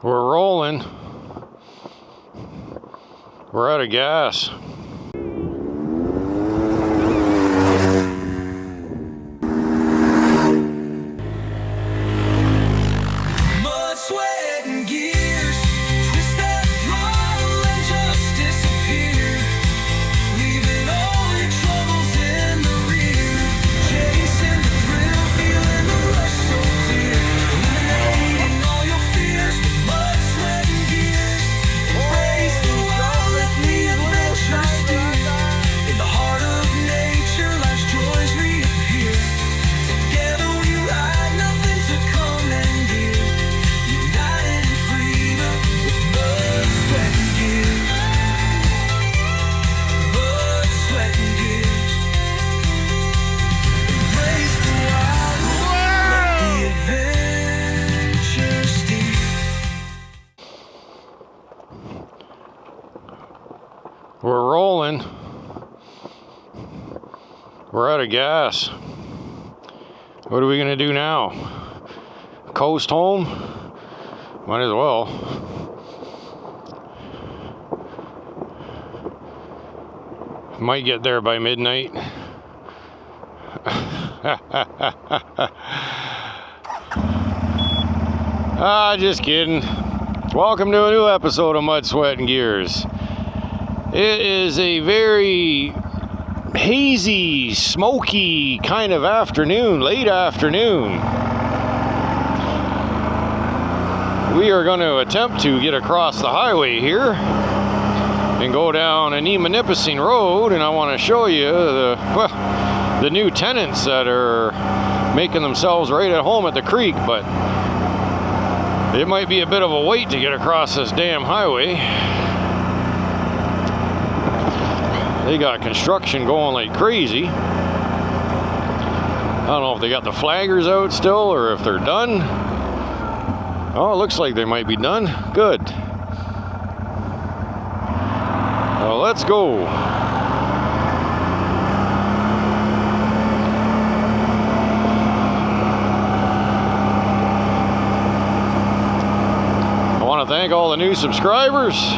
We're rolling. We're out of gas. We're rolling. We're out of gas. What are we gonna do now? Coast home? Might as well. Might get there by midnight. Just kidding. Welcome to a new episode of Mud, Sweat, and Gears. It is a very hazy, smoky kind of afternoon, late afternoon. We are going to attempt to get across the highway here and go down Anima Nippissing Road, and I want to show you the new tenants that are making themselves right at home at the creek, but it might be a bit of a wait to get across this damn highway. They got construction going like crazy. I don't know if they got the flaggers out still or if they're done. Oh, it looks like they might be done. Good. Well, let's go. I want to thank all the new subscribers.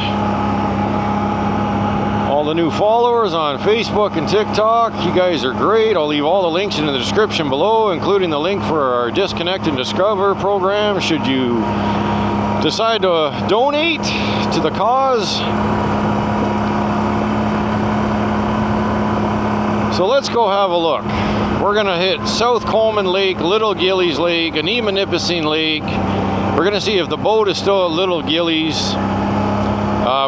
All the new followers on Facebook and TikTok. You guys are great. I'll leave all the links in the description below, including the link for our Disconnect and Discover program should you decide to donate to the cause. So let's go have a look. We're gonna hit South Coleman Lake, Little Gillies Lake, Anima Nippissing Lake. We're gonna see if the boat is still at Little Gillies.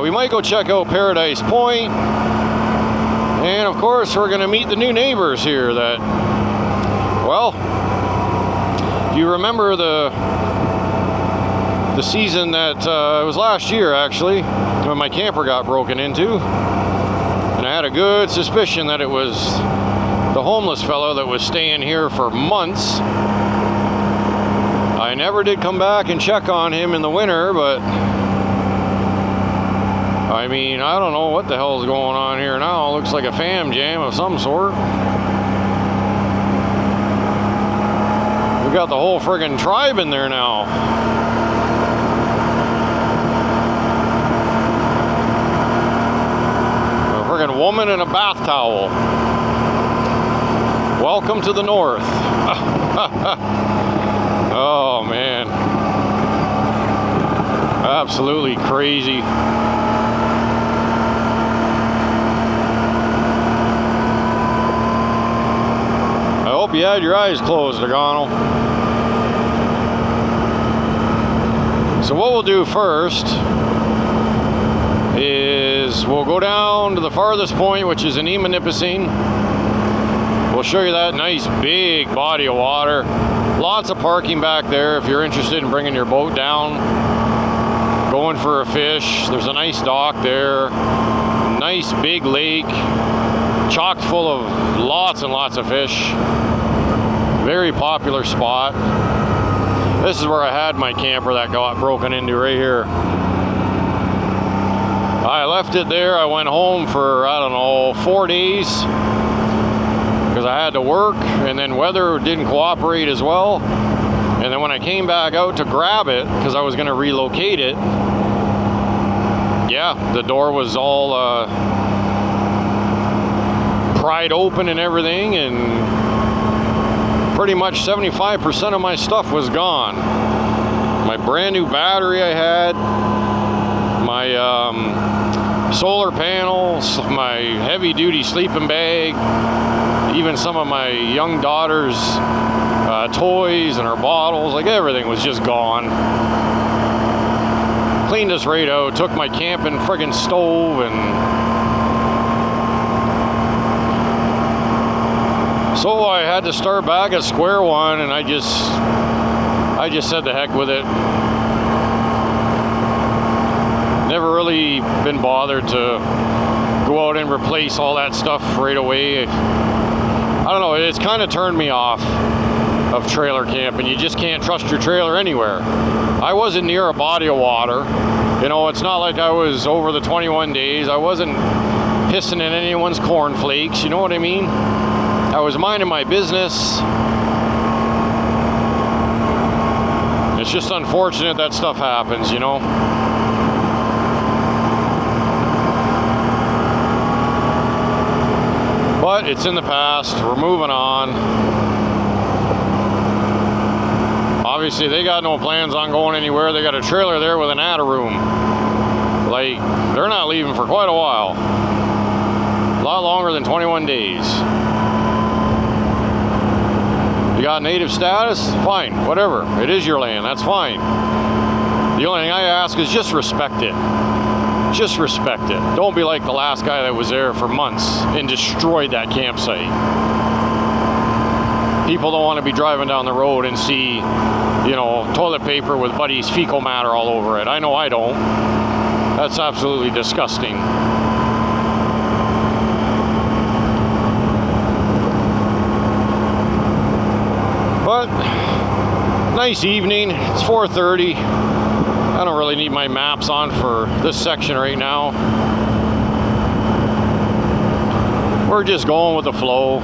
We might go check out Paradise Point, and of course we're going to meet the new neighbors here that, well, if you remember the season that, it was last year actually, when my camper got broken into, and I had a good suspicion that it was the homeless fellow that was staying here for months. I never did come back and check on him in the winter, but I mean, I don't know what the hell is going on here now. It looks like a fam jam of some sort. We got the whole friggin' tribe in there now. A friggin' woman in a bath towel. Welcome to the north. Oh, man. Absolutely crazy. I hope you had your eyes closed, O'Connell. So what we'll do first is we'll go down to the farthest point, which is Anima Nippissing. We'll show you that nice big body of water. Lots of parking back there if you're interested in bringing your boat down, going for a fish. There's a nice dock there, nice big lake, chock full of lots and lots of fish. Very popular spot. This is where I had my camper that got broken into right here. I left it there. I went home for, I don't know, 4 days because I had to work, and then weather didn't cooperate as well. And then when I came back out to grab it, because I was going to relocate it, yeah, the door was all pried open and everything, and pretty much 75% of my stuff was gone. My brand new battery I had, my solar panels, my heavy duty sleeping bag, even some of my young daughter's toys and her bottles, like everything was just gone. Cleaned this right out, took my camping friggin' stove, and so I had to start back at square one, and I just said the heck with it. Never really been bothered to go out and replace all that stuff right away. I don't know, it's kind of turned me off of trailer camping. You just can't trust your trailer anywhere. I wasn't near a body of water. You know, it's not like I was over the 21 days. I wasn't pissing in anyone's cornflakes, you know what I mean? I was minding my business. It's just unfortunate that stuff happens, you know? But it's in the past. We're moving on. Obviously, they got no plans on going anywhere. They got a trailer there with an attic room. Like, they're not leaving for quite a while. A lot longer than 21 days. You got native status? Fine, whatever. It is your land, that's fine. The only thing I ask is just respect it. Just respect it. Don't be like the last guy that was there for months and destroyed that campsite. People don't want to be driving down the road and see, you know, toilet paper with Buddy's fecal matter all over it. I know I don't. That's absolutely disgusting. But nice evening. It's 4:30. I don't really need my maps on for this section right now. We're just going with the flow.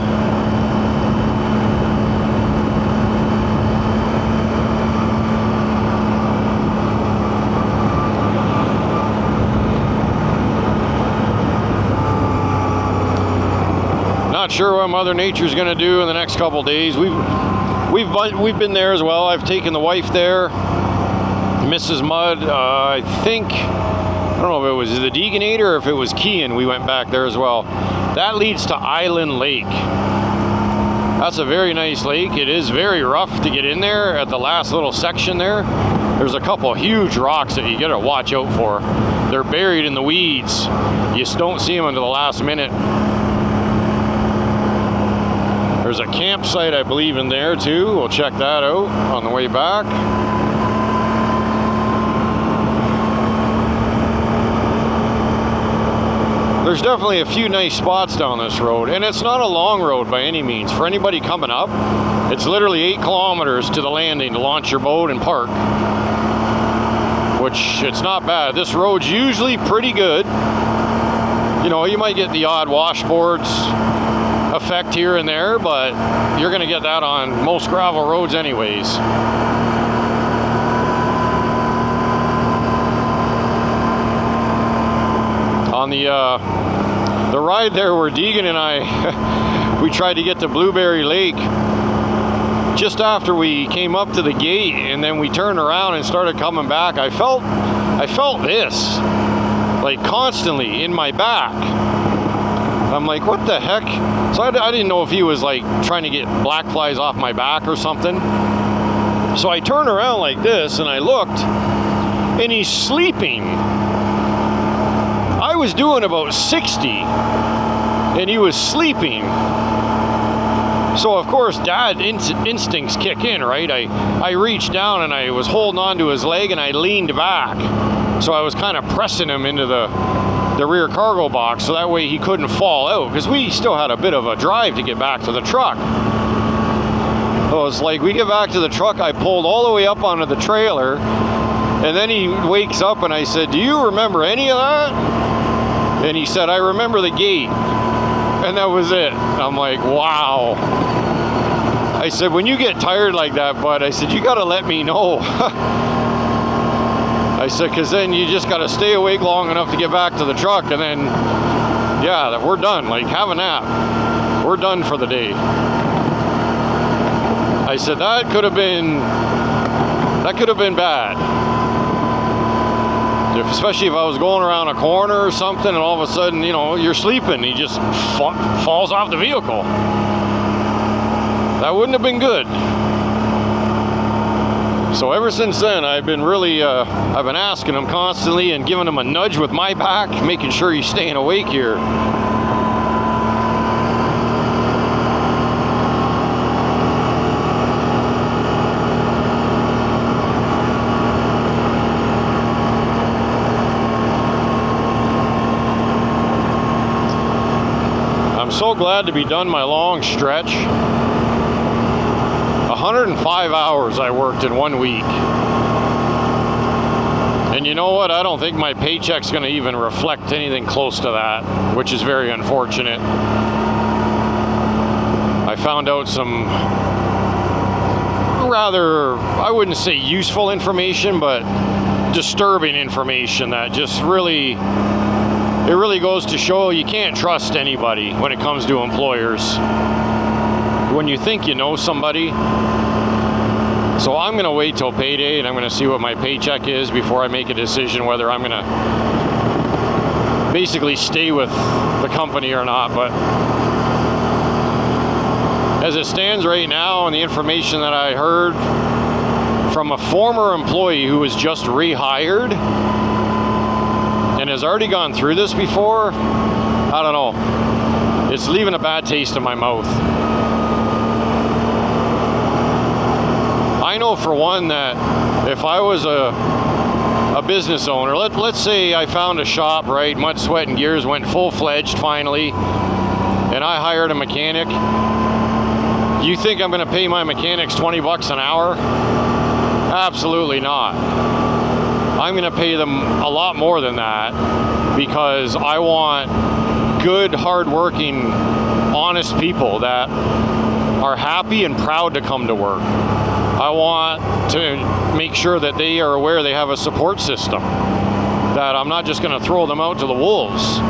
Not sure what Mother Nature's going to do in the next couple days. We've been there as well. I've taken the wife there, Mrs. Mudd. I think, I don't know if it was the Deeganade or if it was Kean. We went back there as well. That leads to Island Lake. That's a very nice lake. It is very rough to get in there at the last little section there. There's a couple huge rocks that you gotta watch out for. They're buried in the weeds. You just don't see them until the last minute. There's a campsite, I believe, in there too. We'll check that out on the way back. There's definitely a few nice spots down this road, and it's not a long road by any means. For anybody coming up, it's literally 8 kilometers to the landing to launch your boat and park, which it's not bad. This road's usually pretty good. You know, you might get the odd washboards effect here and there, but you're going to get that on most gravel roads anyways. On the ride there where Deegan and I we tried to get to Blueberry Lake, just after we came up to the gate and then we turned around and started coming back, I felt this like constantly in my back. I'm like, what the heck? So I didn't know if he was like trying to get black flies off my back or something. So I turned around like this and I looked, and he's sleeping. I was doing about 60 and he was sleeping. So of course dad instincts kick in, right? I reached down and I was holding on to his leg and I leaned back. So I was kind of pressing him into the rear cargo box so that way he couldn't fall out, because we still had a bit of a drive to get back to the truck. So it's like we get back to the truck, I pulled all the way up onto the trailer, and then he wakes up and I said, "Do you remember any of that?" And he said, "I remember the gate." And that was it. I'm like, wow. I said, when you get tired like that, bud, I said, you got to let me know. I said, because then you just got to stay awake long enough to get back to the truck, and then, yeah, we're done. Like, have a nap. We're done for the day. I said, that could have been bad. Especially if I was going around a corner or something, and all of a sudden, you know, you're sleeping, he just falls off the vehicle. That wouldn't have been good. So ever since then, I've been really, I've been asking him constantly and giving him a nudge with my back, making sure he's staying awake here. I'm so glad to be done my long stretch. 105 hours I worked in 1 week. And you know what? I don't think my paycheck's going to even reflect anything close to that, which is very unfortunate. I found out some rather, I wouldn't say useful information, but disturbing information that just really, it really goes to show you can't trust anybody when it comes to employers. When you think you know somebody. So I'm going to wait till payday, and I'm going to see what my paycheck is before I make a decision whether I'm going to basically stay with the company or not. But as it stands right now, and the information that I heard from a former employee who was just rehired and has already gone through this before, I don't know. It's leaving a bad taste in my mouth. I know for one that if I was a business owner, let's say I found a shop, right, mud, sweat, and gears, went full-fledged finally, and I hired a mechanic. You think I'm going to pay my mechanics $20 an hour? Absolutely not. I'm going to pay them a lot more than that because I want good, hard-working, honest people that are happy and proud to come to work. I want to make sure that they are aware they have a support system, that I'm not just going to throw them out to the wolves.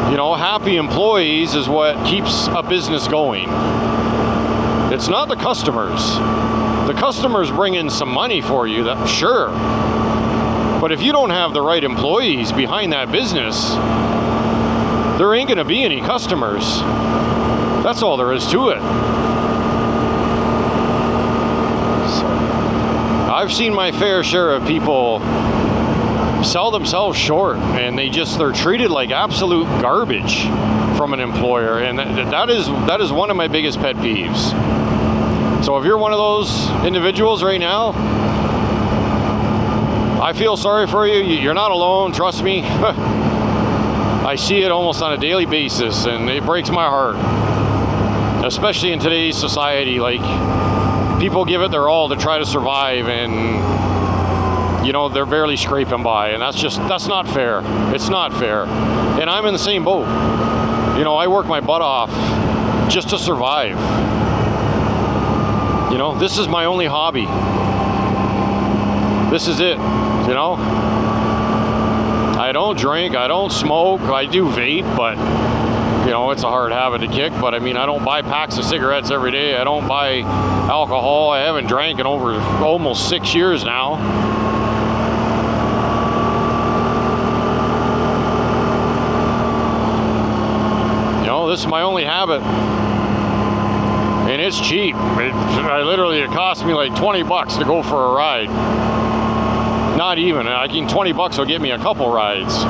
You know, happy employees is what keeps a business going. It's not the customers. The customers bring in some money for you, that sure. But if you don't have the right employees behind that business, there ain't going to be any customers. That's all there is to it. I've seen my fair share of people sell themselves short, and they're treated like absolute garbage from an employer, and that is one of my biggest pet peeves. So if you're one of those individuals right now, I feel sorry for you. You're not alone, trust me. I see it almost on a daily basis, and it breaks my heart, especially in today's society. Like, people give it their all to try to survive, and you know, they're barely scraping by, and that's not fair. It's not fair. And I'm in the same boat. You know, I work my butt off just to survive. You know, this is my only hobby. This is it, you know? I don't drink, I don't smoke, I do vape, but you know, it's a hard habit to kick. But I mean, I don't buy packs of cigarettes every day. I don't buy alcohol. I haven't drank in over almost 6 years now. You know, this is my only habit. And it's cheap. It cost me like $20 to go for a ride. Not even. I think $20 will get me a couple rides.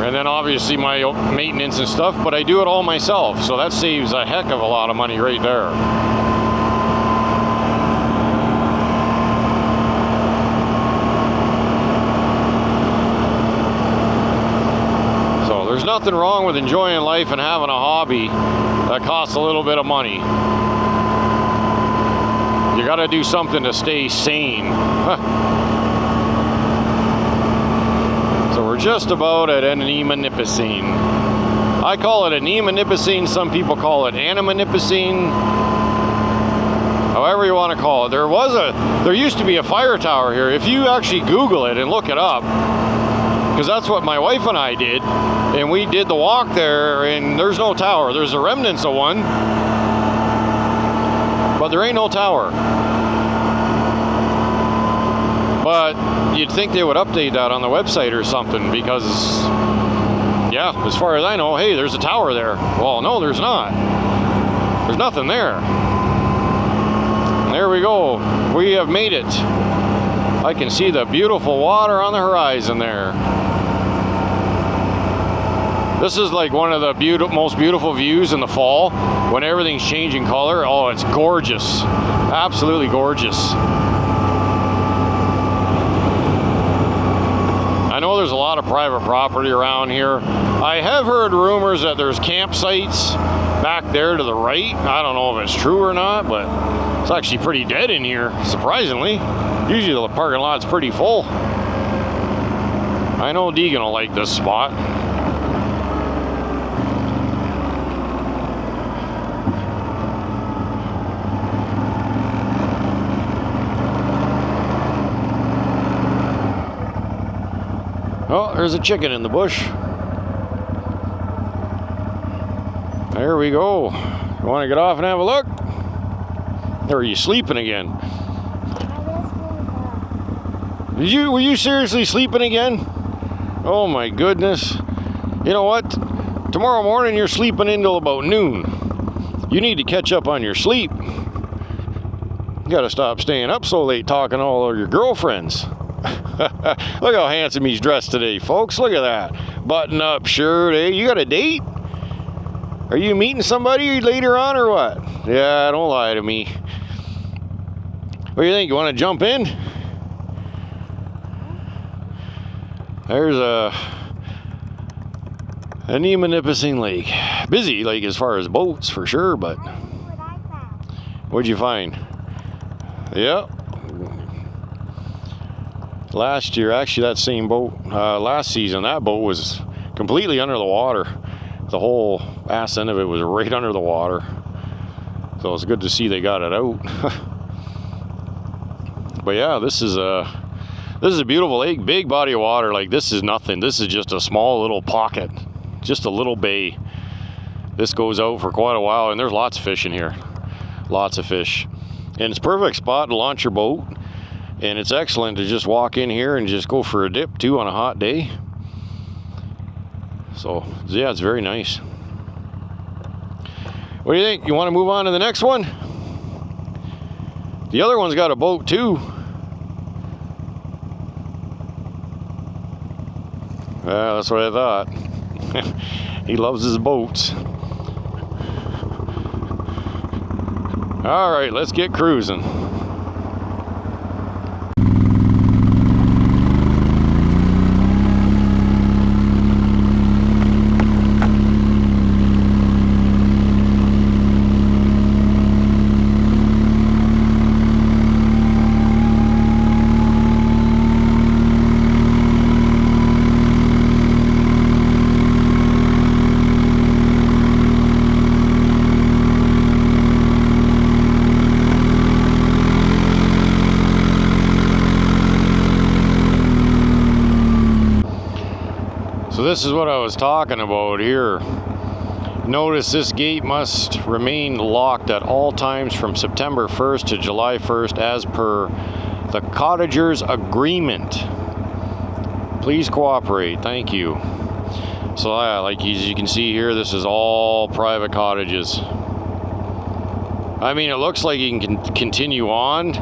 And then obviously my maintenance and stuff, but I do it all myself, so that saves a heck of a lot of money right there. So there's nothing wrong with enjoying life and having a hobby that costs a little bit of money. You got to do something to stay sane. So we're just about at Anima Nippissing. I call it Anima Nippissing. Some people call it Anima Nippissing. However you want to call it. There used to be a fire tower here. If you actually Google it and look it up, because that's what my wife and I did, and we did the walk there, and there's no tower. There's the remnants of one, but there ain't no tower. But you'd think they would update that on the website or something, because, yeah, as far as I know, hey, there's a tower there. Well, no, there's not. There's nothing there. And there we go. We have made it. I can see the beautiful water on the horizon there. This is like one of the most beautiful views in the fall when everything's changing color. Oh, it's gorgeous. Absolutely gorgeous. I know there's a lot of private property around here. I have heard rumors that there's campsites back there to the right. I don't know if it's true or not, but it's actually pretty dead in here, surprisingly. Usually the parking lot's pretty full. I know Deegan will like this spot. Oh, there's a chicken in the bush. There we go. You want to get off and have a look? Or are you sleeping again? Were you seriously sleeping again? Oh my goodness. You know what? Tomorrow morning you're sleeping until about noon. You need to catch up on your sleep. You gotta stop staying up so late talking to all of your girlfriends. Look how handsome he's dressed today, folks. Look at that. Button up shirt, eh? You got a date? Are you meeting somebody later on or what? Yeah, don't lie to me. What do you think? You want to jump in? There's a Anima Nippissing Lake. Busy, like as far as boats for sure, but what'd you find? Yep. Last year, actually, that same boat, last season, that boat was completely under the water. The whole ass end of it was right under the water. So it's good to see they got it out. But yeah, this is a beautiful lake, big body of water. Like, this is nothing. This is just a small little pocket, just a little bay. This goes out for quite a while, and there's lots of fish in here. Lots of fish. And it's a perfect spot to launch your boat. And it's excellent to just walk in here and just go for a dip too on a hot day. So yeah, it's very nice. What do you think? You want to move on to the next one? The other one's got a boat too. Yeah, that's what I thought. He loves his boats. All right, let's get cruising. So this is what I was talking about here. Notice this gate must remain locked at all times from September 1st to July 1st as per the cottagers' agreement. Please cooperate. Thank you. So yeah, like as you can see here, this is all private cottages. I mean, it looks like you can continue on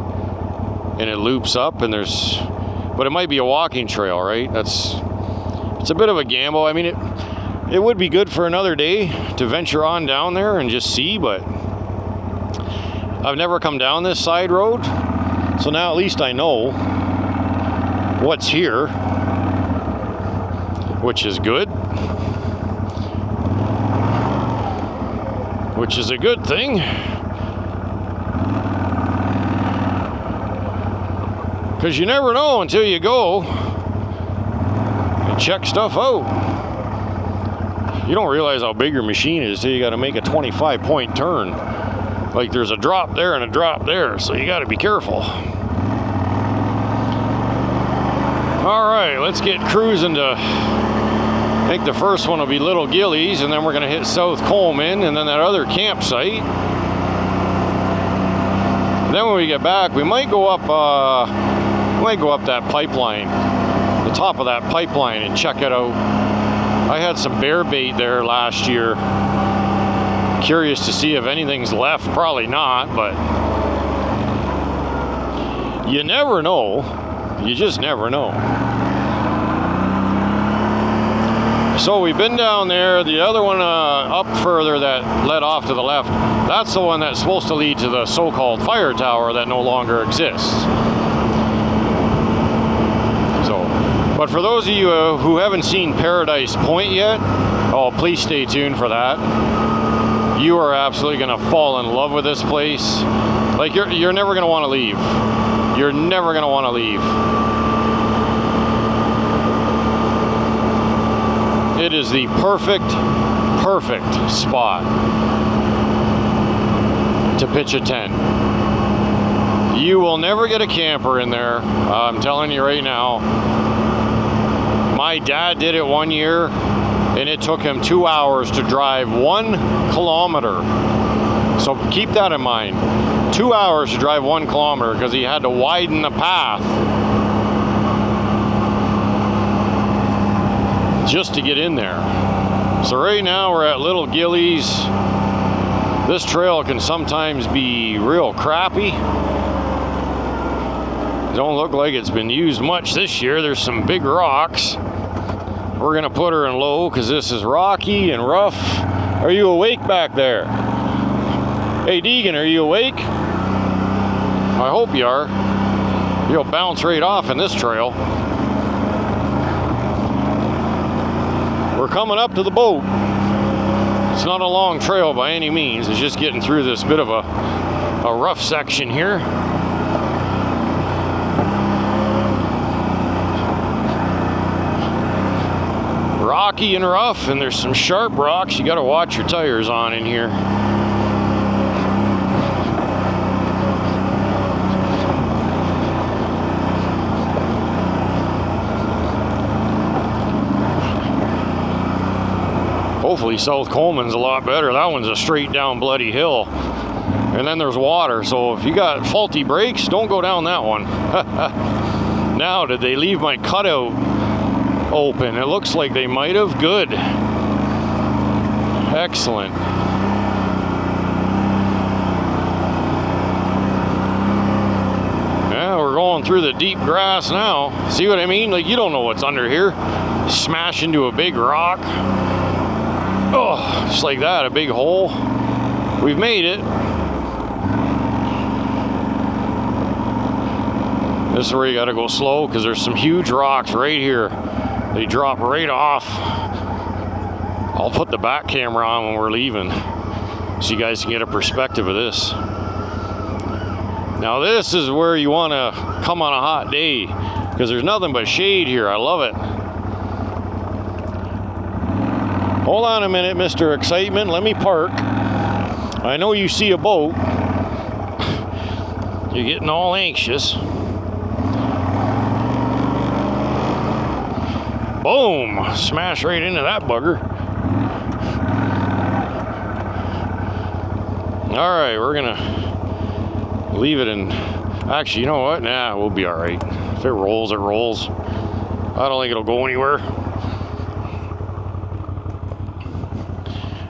and it loops up and but it might be a walking trail, right? It's a bit of a gamble. I mean, it would be good for another day to venture on down there and just see, but I've never come down this side road, so now at least I know what's here, which is good, which is a good thing. Because you never know until you go. Check stuff out. You don't realize how big your machine is till you got to make a 25-point turn. Like there's a drop there and a drop there, so you got to be careful. All right, let's get cruising to, I think the first one will be Little Gillies, and then we're going to hit South Coleman, and then that other campsite. Then when we get back, we might go up that pipeline, the top of that pipeline, and check it out. I had some bear bait there last year. Curious to see if anything's left. Probably not, but you never know. You just never know. So we've been down there. The other one up further that led off to the left, that's the one that's supposed to lead to the so-called fire tower that no longer exists. So, but for those of you who haven't seen Paradise Point yet, oh, please stay tuned for that. You are absolutely going to fall in love with this place. Like you're never going to want to leave. You're never going to want to leave. It is the perfect spot to pitch a tent. You will never get a camper in there. I'm telling you right now. My dad did it one year, and it took him 2 hours to drive 1 kilometer. So keep that in mind. 2 hours to drive 1 kilometer because he had to widen the path just to get in there. So right now we're at Little Gillies. This trail can sometimes be real crappy. Don't look like it's been used much this year. There's some big rocks. We're gonna put her in low because this is rocky and rough. Are you awake back there? Hey Deegan, are you awake? I hope you are. You'll bounce right off in this trail. We're coming up to the boat. It's not a long trail by any means. It's just getting through this bit of a rough section here. Rocky and rough, and there's some sharp rocks you got to watch your tires on in here. Hopefully South Coleman's a lot better. That one's a straight down bloody hill. And then there's water, so if you got faulty brakes, don't go down that one. Now, did they leave my cutout open? It looks like they might have. Good. Excellent. Yeah, we're going through the deep grass now. See what I mean? Like, you don't know what's under here. Smash into a big rock. Oh, just like that, a big hole. We've made it. This is where you gotta go slow because there's some huge rocks right here. They drop right off. I'll put the back camera on when we're leaving so you guys can get a perspective of this. Now this is where you wanna come on a hot day because there's nothing but shade here. I love it. Hold on a minute, Mr. Excitement. Let me park. I know you see a boat. You're getting all anxious. Boom! Smash right into that bugger. Alright, we're gonna leave it in. Actually, you know what? Nah, we'll be alright. If it rolls, it rolls. I don't think it'll go anywhere.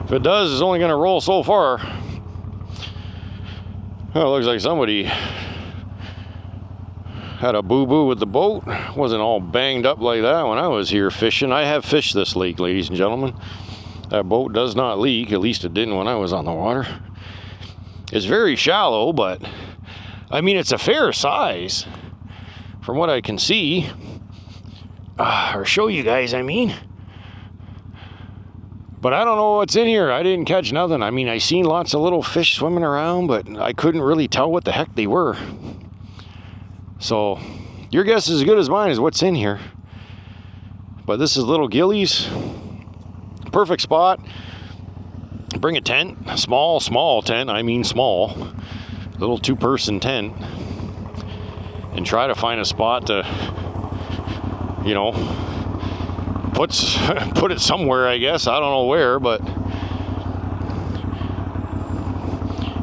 If it does, it's only going to roll so far. Well, it looks like somebody had a boo-boo with the boat. Wasn't all banged up like that when I was here fishing. I have fished this lake, ladies and gentlemen. That boat does not leak. At least it didn't when I was on the water. It's very shallow, but I mean, it's a fair size from what I can see. Or show you guys, I mean. But I don't know what's in here. I didn't catch nothing. I mean, I seen lots of little fish swimming around, but I couldn't really tell what the heck they were. So, your guess is as good as mine as what's in here. But this is Little Gillies. perfect spot. Bring a tent, small tent, I mean small, little 2-person tent, and try to find a spot to, you know, put it somewhere, I guess. I don't know where, but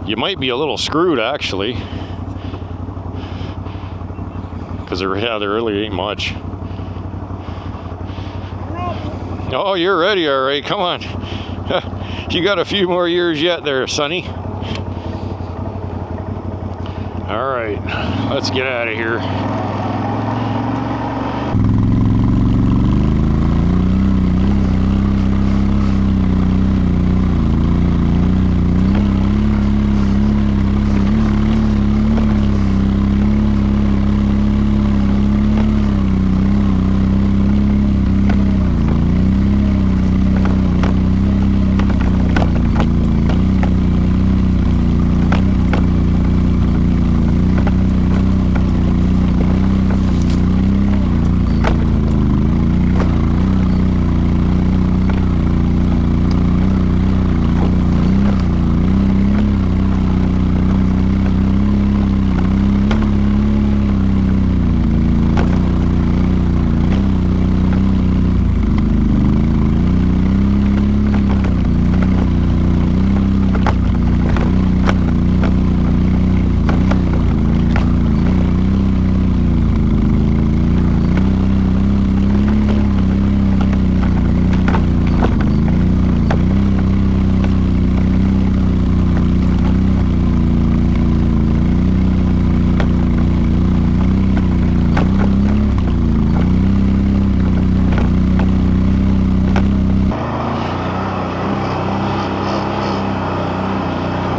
you might be a little screwed actually, because there really ain't much. Oh, you're ready, all right, come on. You got a few more years yet there, Sonny. All right, let's get out of here.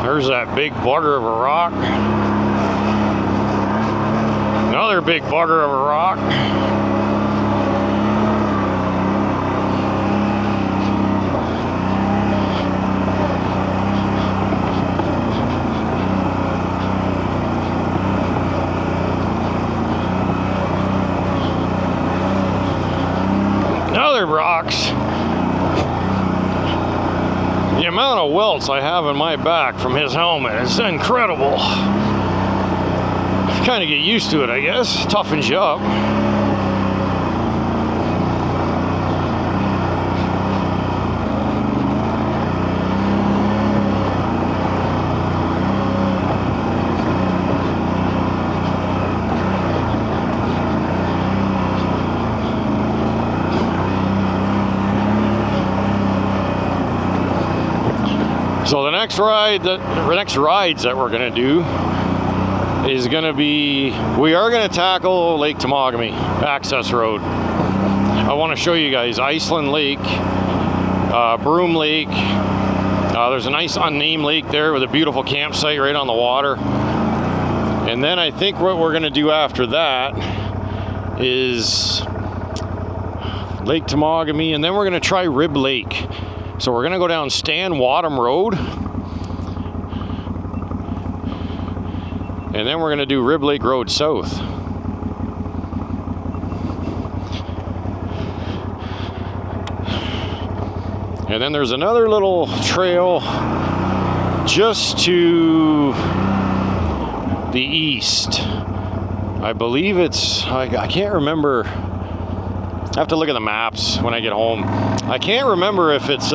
There's that big bugger of a rock. Another big bugger of a rock. Other rocks. The amount of welts I have in my back from his helmet is incredible. Kind of get used to it, I guess. Toughens you up. So the next rides that we're gonna do is gonna be, we are gonna tackle Lake Temagami access road. I want to show you guys Iceland Lake, Broom Lake. There's a nice unnamed lake there with a beautiful campsite right on the water. And then I think what we're gonna do after that is Lake Temagami, and then we're gonna try Rib Lake. So we're gonna go down Stan Wadham Road, and then we're gonna do Rib Lake Road South. And then there's another little trail just to the east. I believe it's, I can't remember. I have to look at the maps when I get home. I can't remember if it's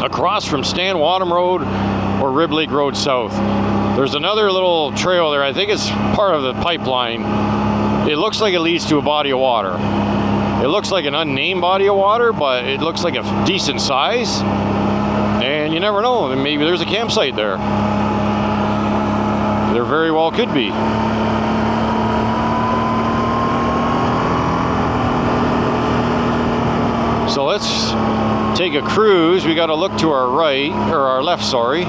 across from Stan Wadham Road or Rib Lake Road South. There's another little trail there. I think it's part of the pipeline. It looks like it leads to a body of water. It looks like an unnamed body of water, but it looks like a decent size. And you never know, maybe there's a campsite there. There very well could be. So let's take a cruise. We got to look to our right, or our left, sorry.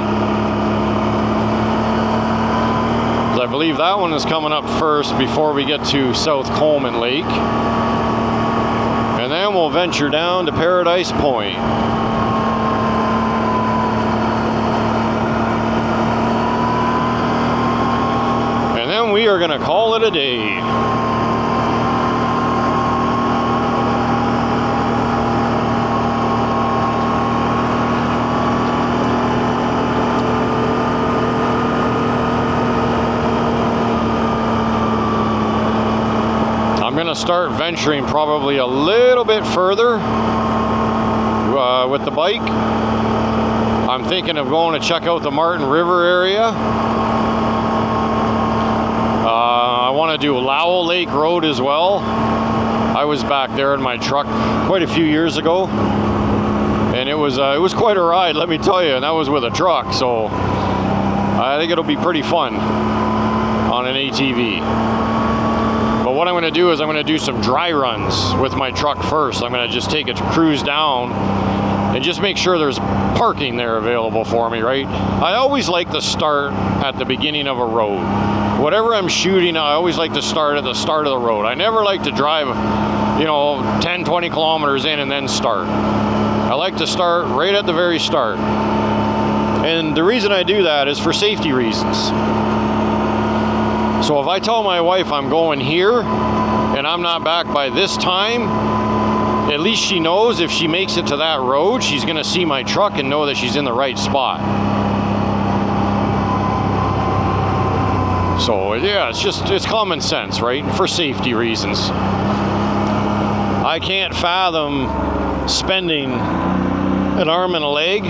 I believe that one is coming up first before we get to South Coleman Lake. And then we'll venture down to Paradise Point. And then we are going to call it a day. I'm gonna start venturing probably a little bit further with the bike. I'm thinking of going to check out the Martin River area. I want to do Lowell Lake Road as well. I was back there in my truck quite a few years ago, and it was quite a ride, let me tell you, and that was with a truck, so I think it'll be pretty fun on an ATV. But what I'm going to do is I'm going to do some dry runs with my truck first. I'm going to just take it to cruise down and just make sure there's parking there available for me, right? I always like to start at the beginning of a road. Whatever I'm shooting, I always like to start at the start of the road. I never like to drive, 10, 20 kilometers in and then start. I like to start right at the very start. And the reason I do that is for safety reasons. So if I tell my wife I'm going here and I'm not back by this time, at least she knows if she makes it to that road, she's going to see my truck and know that she's in the right spot. So yeah, it's common sense, right? For safety reasons. I can't fathom spending an arm and a leg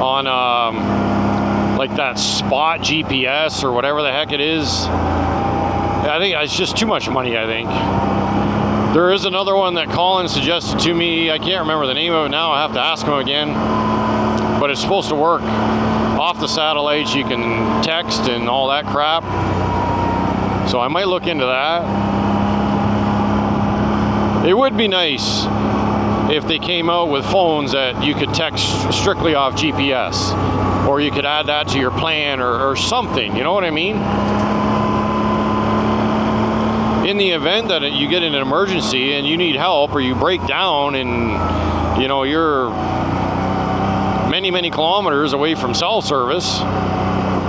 on like that spot GPS or whatever the heck it is. I think it's just too much money, I think. There is another one that Colin suggested to me. I can't remember the name of it now. I have to ask him again. But it's supposed to work off the satellites. You can text and all that crap. So I might look into that. It would be nice if they came out with phones that you could text strictly off GPS. Or you could add that to your plan or something. You know what I mean? In the event that you get in an emergency and you need help or you break down and you're many kilometers away from cell service,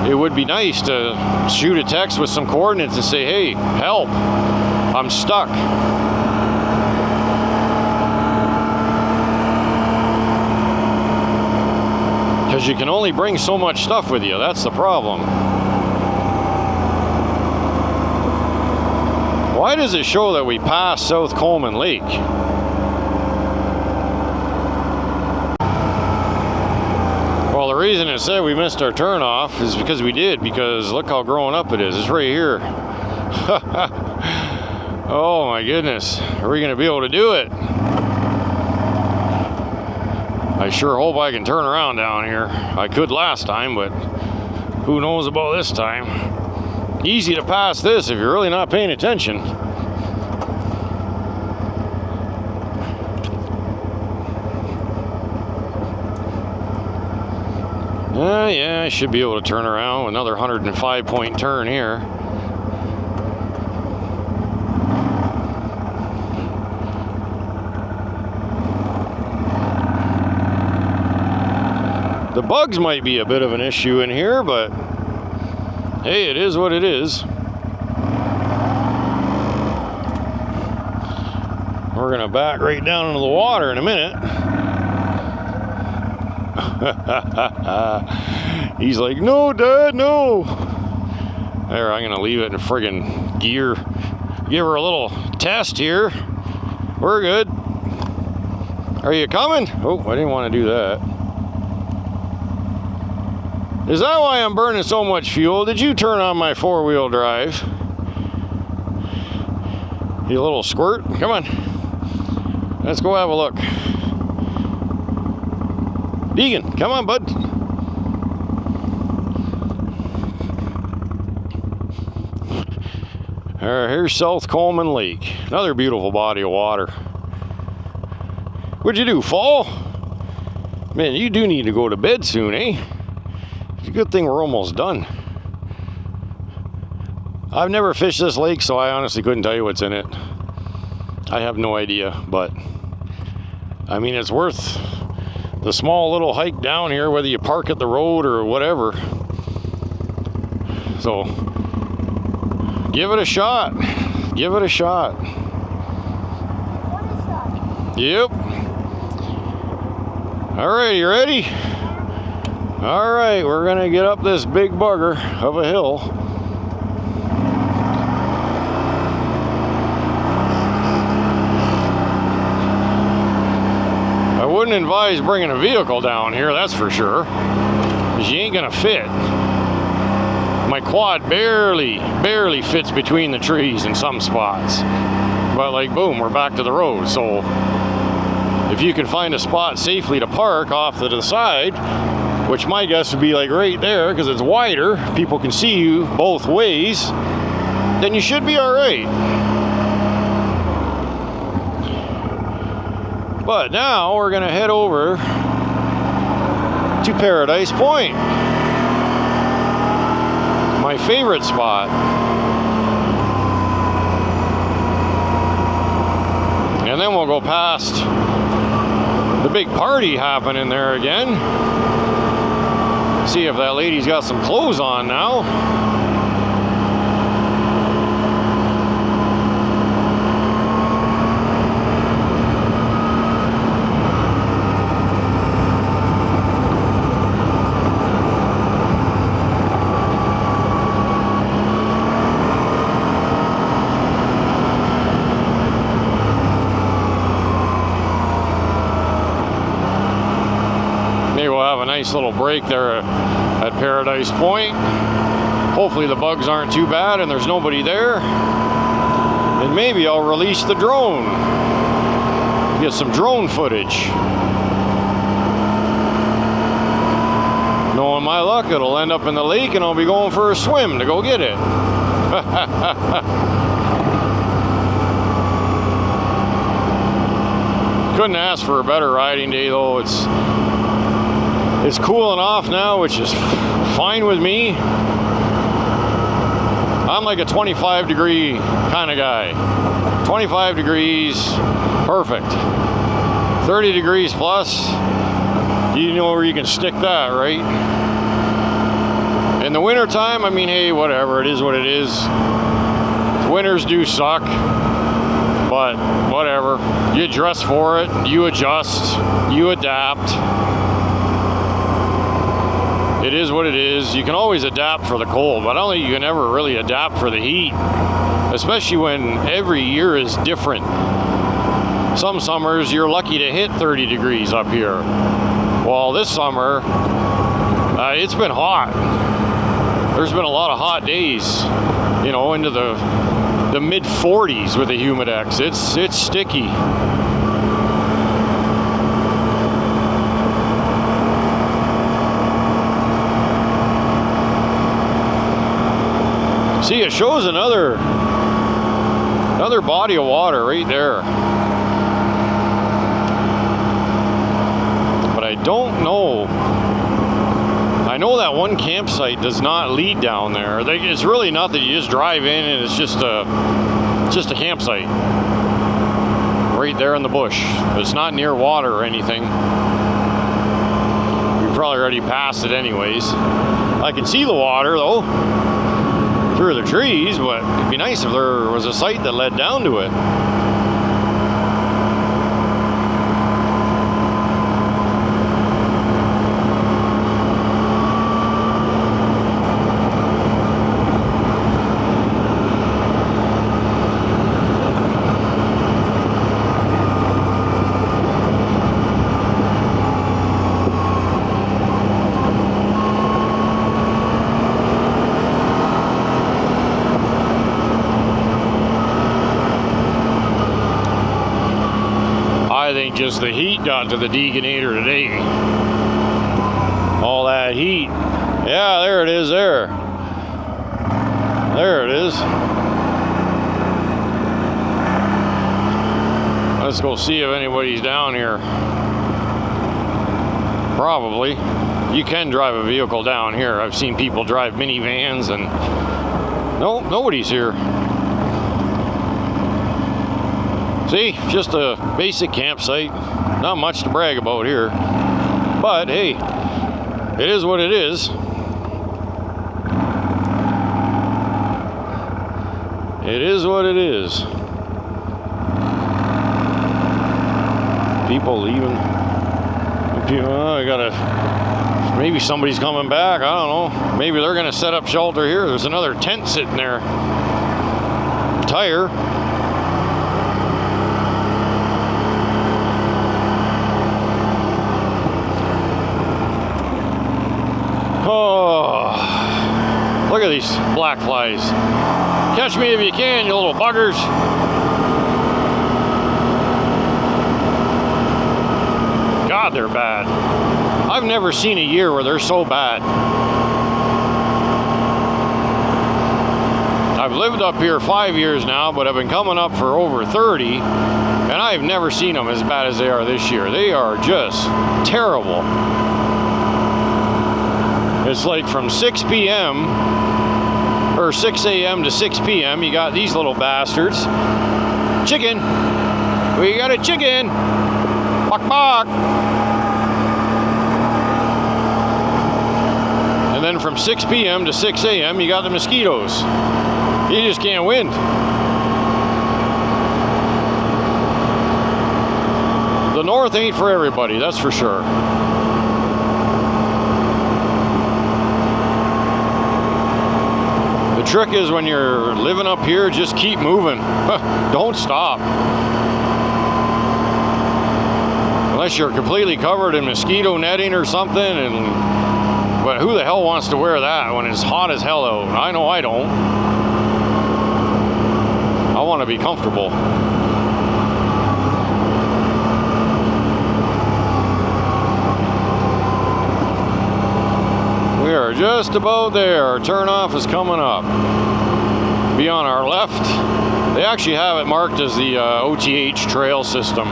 it would be nice to shoot a text with some coordinates and say, hey, help, I'm stuck. Because you can only bring so much stuff with you, that's the problem. Why does it show that we passed South Coleman Lake? Well, the reason it said we missed our turnoff is because we did, because look how grown up it is. It's right here. Oh my goodness. Are we going to be able to do it? I sure hope I can turn around down here. I could last time, but who knows about this time. Easy to pass this if you're really not paying attention. Yeah, I should be able to turn around with another 105-point turn here. The bugs might be a bit of an issue in here, but hey, it is what it is. We're gonna back right down into the water in a minute. He's like, no, Dad, no. There, I'm gonna leave it in friggin' gear. Give her a little test here. We're good. Are you coming? Oh, I didn't want to do that. Is that why I'm burning so much fuel? Did you turn on my four-wheel drive? You little squirt. Come on. Let's go have a look. Deegan, come on, bud. Here's South Coleman Lake. Another beautiful body of water. What'd you do, fall? Man, you do need to go to bed soon, eh? It's a good thing we're almost done. I've never fished this lake, so I honestly couldn't tell you what's in it. I have no idea, but I mean, it's worth the small little hike down here, whether you park at the road or whatever. So give it a shot. Give it a shot. Yep. All right, you ready? All right, we're gonna get up this big bugger of a hill. wouldn't advise bringing a vehicle down here, that's for sure, because you ain't gonna fit. My quad barely fits between the trees in some spots. But like, boom, we're back to the road. So if you can find a spot safely to park off to the side, which my guess would be like right there because it's wider, people can see you both ways, then you should be all right. But now we're gonna head over to Paradise Point, my favorite spot. And then we'll go past the big party happening there again. See if that lady's got some clothes on now. Nice little break there at Paradise Point. Hopefully the bugs aren't too bad and there's nobody there. And maybe I'll release the drone. Get some drone footage. Knowing my luck, it'll end up in the lake and I'll be going for a swim to go get it. Couldn't ask for a better riding day though. It's cooling off now, which is fine with me. I'm like a 25 degree kind of guy. 25 degrees, perfect. 30 degrees plus, you know where you can stick that, right? In the winter time, I mean, hey, whatever, it is what it is. Winters do suck, but whatever. You dress for it, you adjust, you adapt. It is what it is. You can always adapt for the cold, but I don't think you can ever really adapt for the heat, especially when every year is different. Some summers you're lucky to hit 30 degrees up here. Well, this summer, it's been hot. There's been a lot of hot days, you know, into the mid 40s with the humidex. It's sticky. See, it shows another body of water right there. But I don't know. I know that one campsite does not lead down there. It's really nothing. You just drive in and it's just a campsite. Right there in the bush. It's not near water or anything. We probably already passed it anyways. I can see the water though. Through the trees, but it'd be nice if there was a site that led down to it. Just the heat got to the Deegator today. All that heat. Yeah, there it is there. There it is. Let's go see if anybody's down here. Probably. You can drive a vehicle down here. I've seen people drive minivans and nope, nobody's here. See, just a basic campsite. Not much to brag about here. But hey, it is what it is. It is what it is. People leaving. I gotta, maybe somebody's coming back. I don't know. Maybe they're gonna set up shelter here. There's another tent sitting there. Tire. Oh, look at these black flies. Catch me if you can, you little buggers. God, they're bad. I've never seen a year where they're so bad. I've lived up here 5 years now, but I've been coming up for over 30, and I've never seen them as bad as they are this year. They are just terrible. It's like from 6 p.m. or 6 a.m. to 6 p.m. you got these little bastards. Chicken. We got a chicken. Bok bok. And then from 6 p.m. to 6 a.m. you got the mosquitoes. You just can't win. The north ain't for everybody, that's for sure. The trick is when you're living up here, just keep moving. Don't stop. Unless you're completely covered in mosquito netting or something, but who the hell wants to wear that when it's hot as hell out? I know I don't. I want to be comfortable. We are just about there. Our turnoff is coming up. Be on our left. They actually have it marked as the OTH trail system.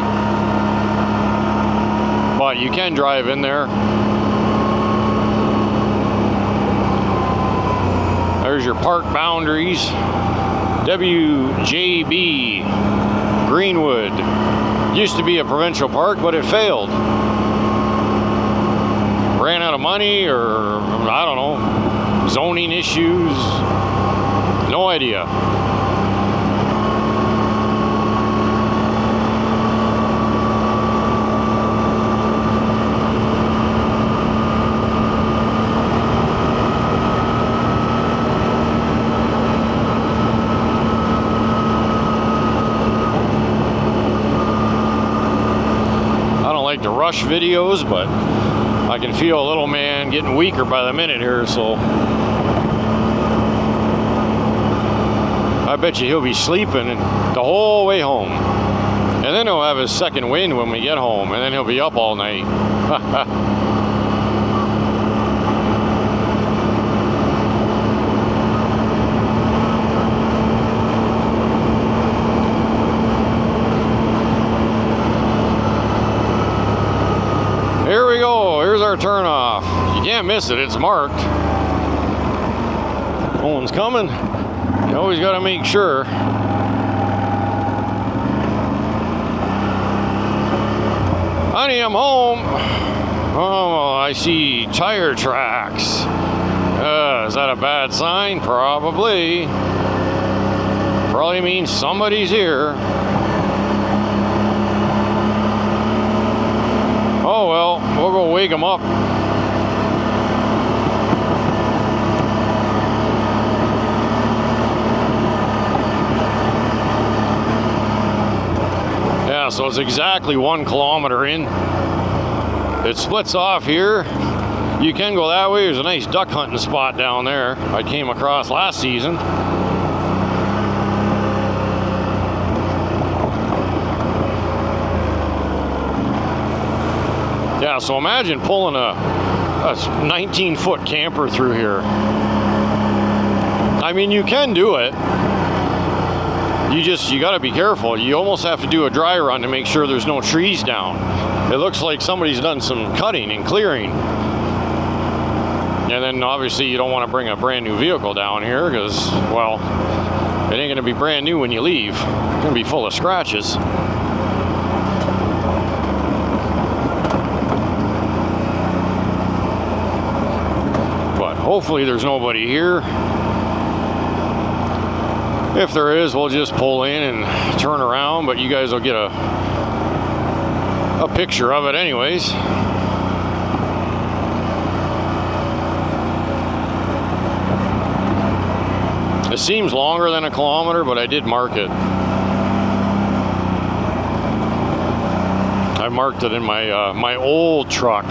But you can drive in there. There's your park boundaries. WJB Greenwood. Used to be a provincial park, but it failed. Ran out of money, or I don't know, zoning issues. No idea. To rush videos, but I can feel a little man getting weaker by the minute here, so I bet you he'll be sleeping the whole way home, and then he'll have his second wind when we get home, and then he'll be up all night. Here we go, here's our turnoff. You can't miss it, it's marked. No one's coming. You always got to make sure. Honey, I'm home. Oh, I see tire tracks. Is that a bad sign? Probably. Probably means somebody's here. Oh well, we'll go wake them up. Yeah, so it's exactly 1 kilometer in. It splits off here. You can go that way. There's a nice duck hunting spot down there I came across last season. Yeah, so imagine pulling a 19-foot camper through here. I mean, you can do it. You got to be careful. You almost have to do a dry run to make sure there's no trees down. It looks like somebody's done some cutting and clearing. And then obviously you don't want to bring a brand new vehicle down here because, well, it ain't going to be brand new when you leave. It's going to be full of scratches. Hopefully there's nobody here. If there is, we'll just pull in and turn around, but you guys will get a picture of it anyways. It seems longer than 1 kilometer, but I did mark it. I marked it in my my old truck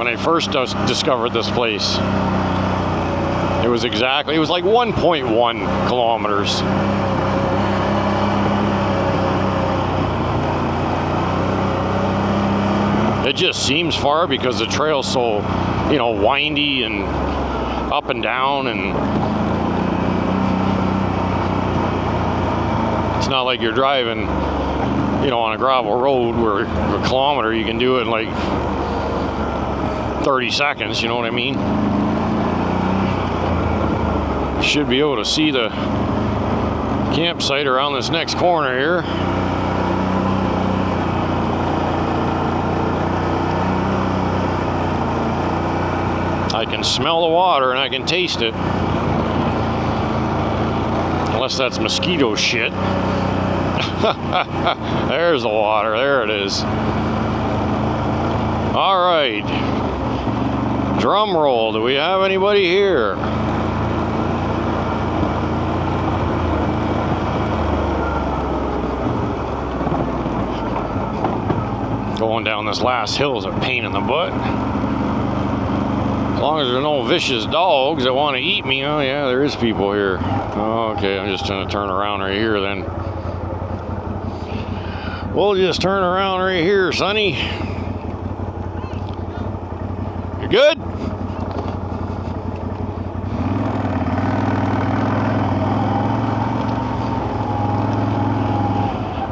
when I first discovered this place. It was like 1.1 kilometers. It just seems far because the trail's so, you know, windy and up and down, and it's not like you're driving, you know, on a gravel road where a kilometer you can do it in like 30 seconds, you know what I mean? Should be able to see the campsite around this next corner here. I can smell the water and I can taste it. Unless that's mosquito shit. There's the water, there it is. All right. Drum roll, do we have anybody here? Going down this last hill is a pain in the butt. As long as there's no vicious dogs that want to eat me. Oh yeah, there is people here. Oh, okay, I'm just gonna turn around right here then. We'll just turn around right here, Sonny. You good?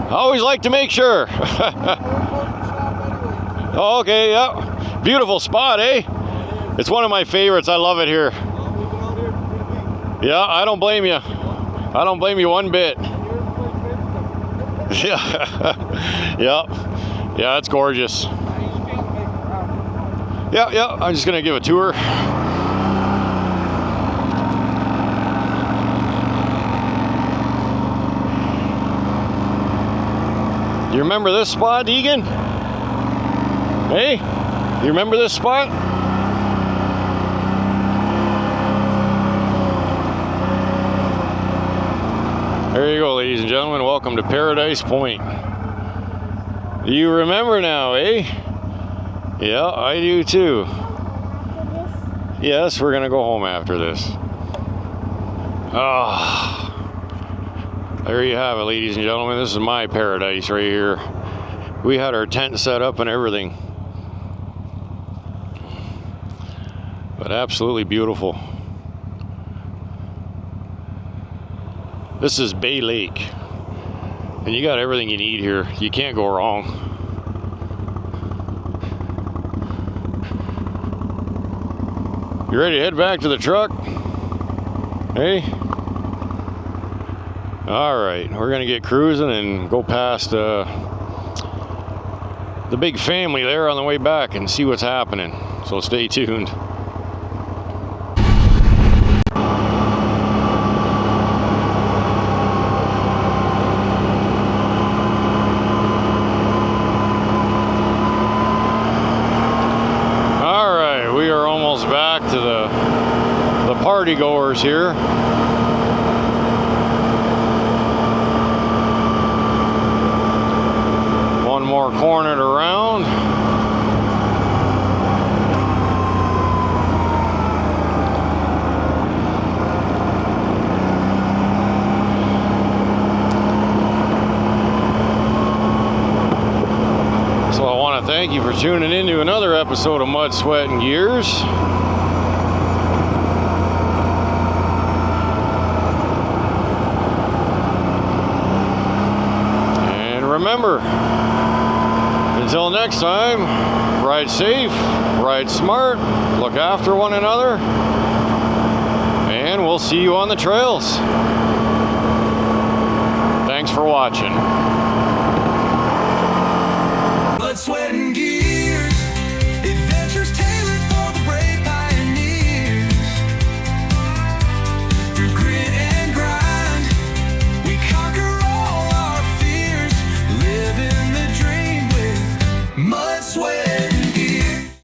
I always like to make sure. Oh, okay, yeah. Beautiful spot, eh? It's one of my favorites. I love it here. Yeah, I don't blame you. I don't blame you one bit. Yeah. Yeah, it's gorgeous. Yeah, I'm just gonna give a tour. You remember this spot, Deegan? Hey, you remember this spot? There you go, ladies and gentlemen. Welcome to Paradise Point. You remember now, eh? Yeah, I do too. Yes, we're gonna go home after this. Ah, there you have it, ladies and gentlemen. This is my paradise right here. We had our tent set up and everything. But absolutely beautiful. This is Bay Lake, and you got everything you need here. You can't go wrong. You ready to head back to the truck? Hey? All right, we're gonna get cruising and go past the big family there on the way back and see what's happening. So stay tuned. Party goers here. One more cornered around. So I want to thank you for tuning in to another episode of Mud, Sweat, and Gears. Remember, until next time, ride safe, ride smart, look after one another, and we'll see you on the trails. Thanks for watching.